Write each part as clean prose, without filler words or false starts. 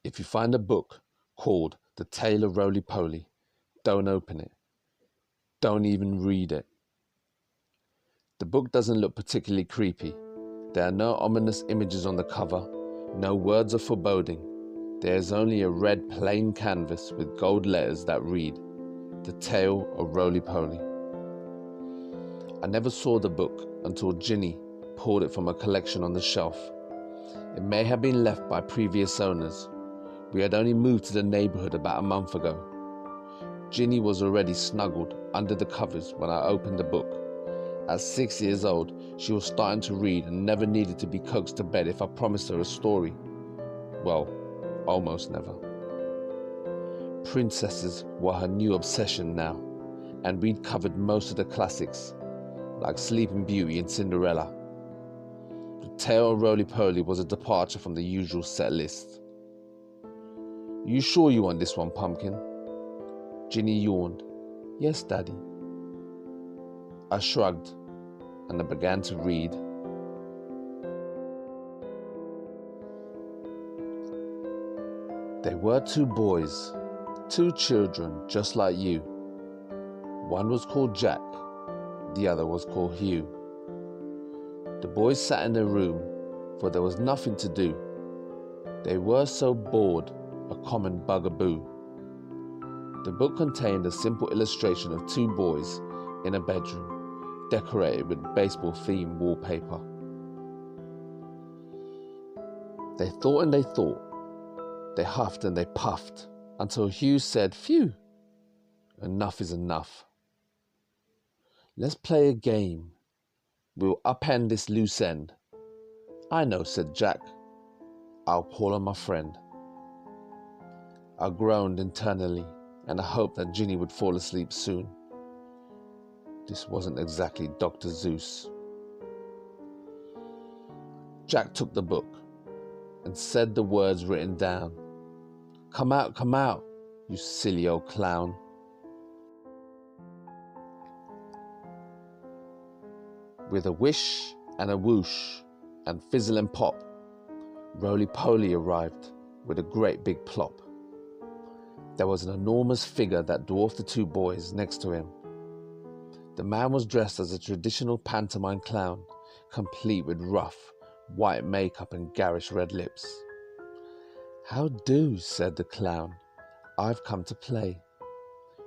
If you find a book called The Tale of Roly Poly, don't open it. Don't even read it. The book doesn't look particularly creepy. There are no ominous images on the cover, no words of foreboding. There is only a red plain canvas with gold letters that read, The Tale of Roly Poly. I never saw the book until Ginny pulled it from a collection on the shelf. It may have been left by previous owners. We had only moved to the neighborhood about a month ago. Ginny was already snuggled under the covers when I opened the book. At 6 years old, she was starting to read and never needed to be coaxed to bed if I promised her a story. Well, almost never. Princesses were her new obsession now, and we'd covered most of the classics, like Sleeping Beauty and Cinderella. The Tale of Roly Poly was a departure from the usual set list. You sure you want this one, Pumpkin? Ginny yawned. Yes, Daddy. I shrugged, and I began to read. There were two boys, two children just like you. One was called Jack, the other was called Hugh. The boys sat in their room, for there was nothing to do. They were so bored, a common bugaboo. The book contained a simple illustration of two boys in a bedroom, decorated with baseball-themed wallpaper. They thought and they thought. They huffed and they puffed, until Hugh said, Phew, enough is enough. Let's play a game. We'll upend this loose end. I know, said Jack. I'll call on my friend. I groaned internally, and I hoped that Ginny would fall asleep soon. This wasn't exactly Dr. Zeus. Jack took the book and said the words written down. Come out, you silly old clown. With a wish and a whoosh and fizzle and pop, Roly Poly arrived with a great big plop. There was an enormous figure that dwarfed the two boys next to him. The man was dressed as a traditional pantomime clown, complete with rough, white makeup and garish red lips. How do, said the clown. I've come to play.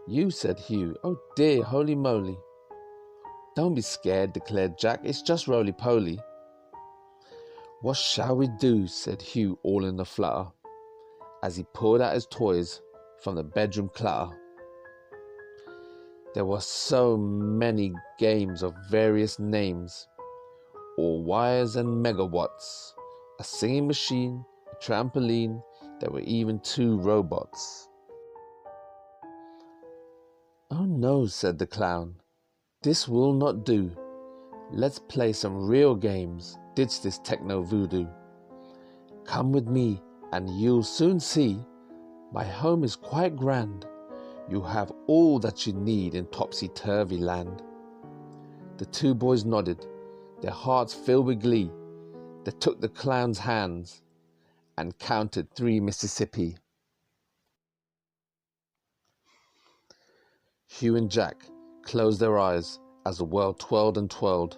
You, said Hugh. Oh dear, holy moly. Don't be scared, declared Jack. It's just Roly Poly. What shall we do, said Hugh, all in a flutter, as he pulled out his toys from the bedroom clutter. There were so many games of various names, all wires and megawatts, a singing machine, a trampoline, there were even two robots. Oh no, said the clown, this will not do. Let's play some real games, ditch this techno voodoo. Come with me and you'll soon see, my home is quite grand. You have all that you need in topsy-turvy land. The two boys nodded, their hearts filled with glee. They took the clown's hands and counted 3 Mississippi. Hugh and Jack closed their eyes as the world twirled and twirled.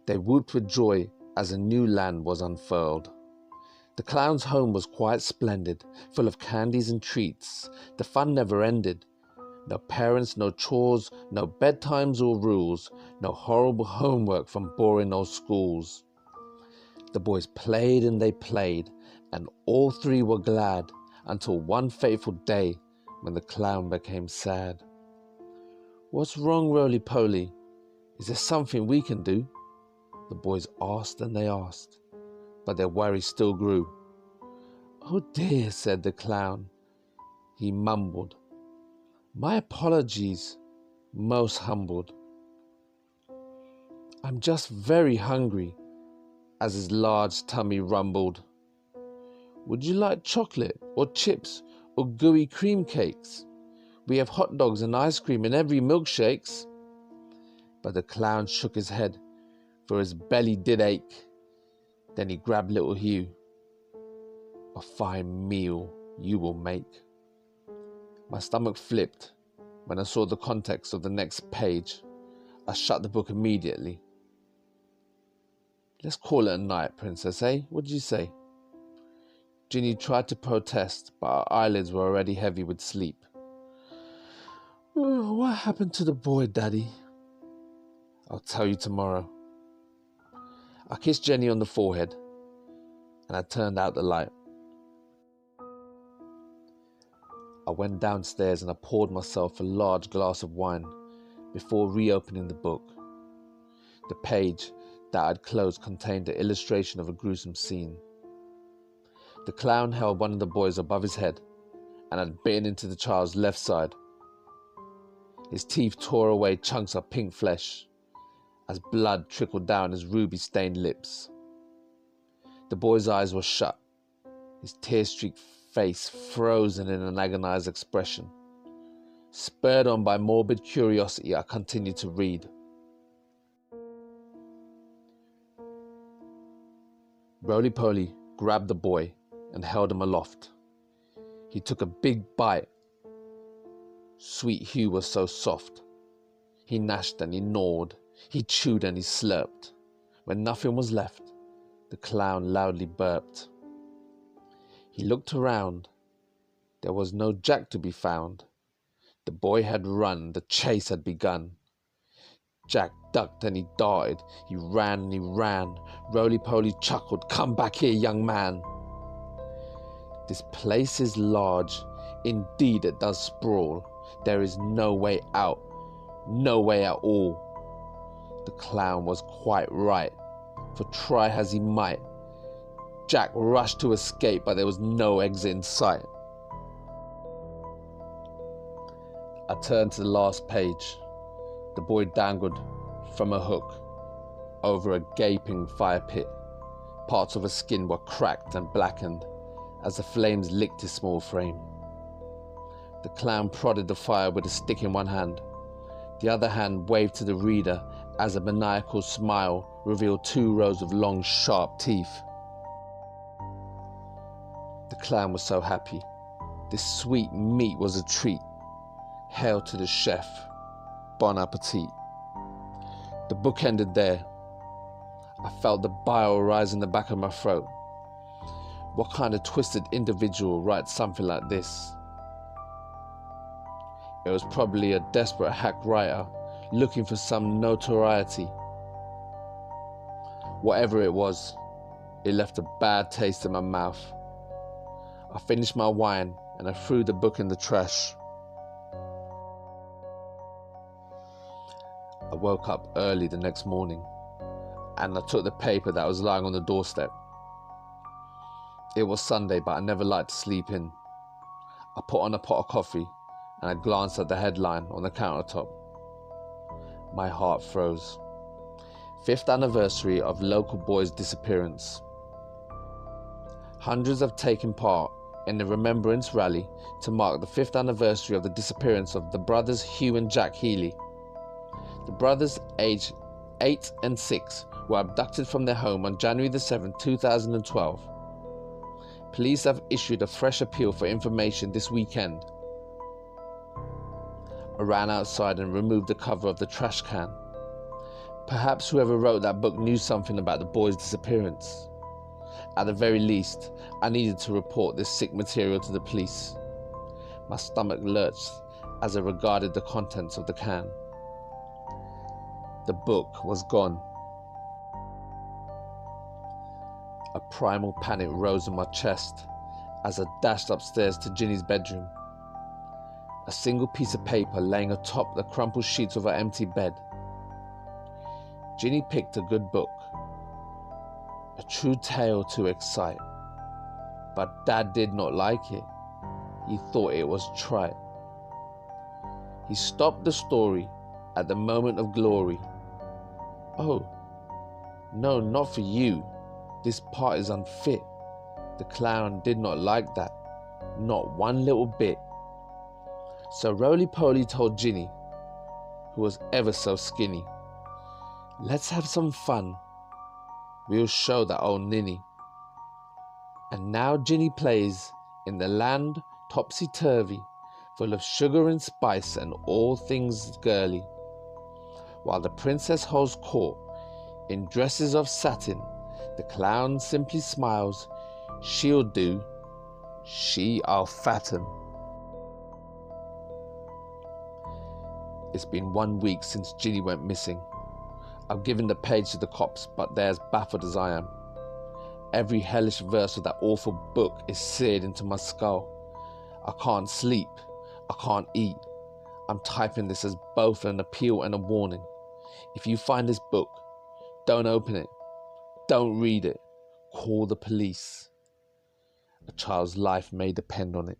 They whooped with joy as a new land was unfurled. The clown's home was quite splendid, full of candies and treats. The fun never ended. No parents, no chores, no bedtimes or rules, no horrible homework from boring old schools. The boys played and they played, and all three were glad, until one fateful day when the clown became sad. What's wrong, Roly Poly? Is there something we can do? The boys asked and they asked, but their worry still grew. Oh dear, said the clown. He mumbled, my apologies, most humbled. I'm just very hungry, as his large tummy rumbled. Would you like chocolate or chips or gooey cream cakes? We have hot dogs and ice cream in every milkshakes. But the clown shook his head, for his belly did ache. Then he grabbed little Hugh. A fine meal you will make. My stomach flipped when I saw the context of the next page. I shut the book immediately. Let's call it a night, Princess, eh? What did you say? Ginny tried to protest, but her eyelids were already heavy with sleep. Oh, what happened to the boy, Daddy? I'll tell you tomorrow. I kissed Jenny on the forehead, and I turned out the light. I went downstairs and I poured myself a large glass of wine before reopening the book. The page that I'd closed contained the illustration of a gruesome scene. The clown held one of the boys above his head and had bitten into the child's left side. His teeth tore away chunks of pink flesh as blood trickled down his ruby-stained lips. The boy's eyes were shut, his tear-streaked face frozen in an agonized expression. Spurred on by morbid curiosity, I continued to read. Roly Poly grabbed the boy and held him aloft. He took a big bite. Sweet Hugh was so soft. He gnashed and he gnawed. He chewed and he slurped. When nothing was left, the clown loudly burped. He looked around. There was no Jack to be found. The boy had run. The chase had begun. Jack ducked and he darted. He ran and he ran. Roly Poly chuckled. Come back here, young man. This place is large. Indeed, it does sprawl. There is no way out. No way at all. The clown was quite right, for try as he might, Jack rushed to escape, but there was no exit in sight. I turned to the last page. The boy dangled from a hook over a gaping fire pit. Parts of his skin were cracked and blackened as the flames licked his small frame. The clown prodded the fire with a stick in one hand. The other hand waved to the reader as a maniacal smile revealed 2 rows of long, sharp teeth. The clown was so happy. This sweet meat was a treat. Hail to the chef. Bon appetit. The book ended there. I felt the bile rise in the back of my throat. What kind of twisted individual writes something like this? It was probably a desperate hack writer looking for some notoriety. Whatever it was, it left a bad taste in my mouth. I finished my wine and I threw the book in the trash. I woke up early the next morning and I took the paper that was lying on the doorstep. It was Sunday, but I never liked to sleep in. I put on a pot of coffee and I glanced at the headline on the countertop. My heart froze. 5th anniversary of local boy's disappearance. Hundreds have taken part in the remembrance rally to mark the 5th anniversary of the disappearance of the brothers Hugh and Jack Healy. The brothers, aged 8 and 6, were abducted from their home on January the 7th, 2012. Police have issued a fresh appeal for information this weekend. I ran outside and removed the cover of the trash can. Perhaps whoever wrote that book knew something about the boy's disappearance. At the very least, I needed to report this sick material to the police. My stomach lurched as I regarded the contents of the can. The book was gone. A primal panic rose in my chest as I dashed upstairs to Ginny's bedroom. A single piece of paper laying atop the crumpled sheets of her empty bed. Ginny picked a good book. A true tale to excite. But Dad did not like it. He thought it was trite. He stopped the story at the moment of glory. Oh, no, not for you. This part is unfit. The clown did not like that. Not one little bit. So Roly Poly told Ginny, who was ever so skinny, let's have some fun. We'll show that old ninny. And now Ginny plays in the land topsy-turvy, full of sugar and spice and all things girly, while the princess holds court in dresses of satin. The clown simply smiles. She'll do, I'll fatten. It's been 1 week since Ginny went missing. I've given the page to the cops, but they're as baffled as I am. Every hellish verse of that awful book is seared into my skull. I can't sleep. I can't eat. I'm typing this as both an appeal and a warning. If you find this book, don't open it. Don't read it. Call the police. A child's life may depend on it.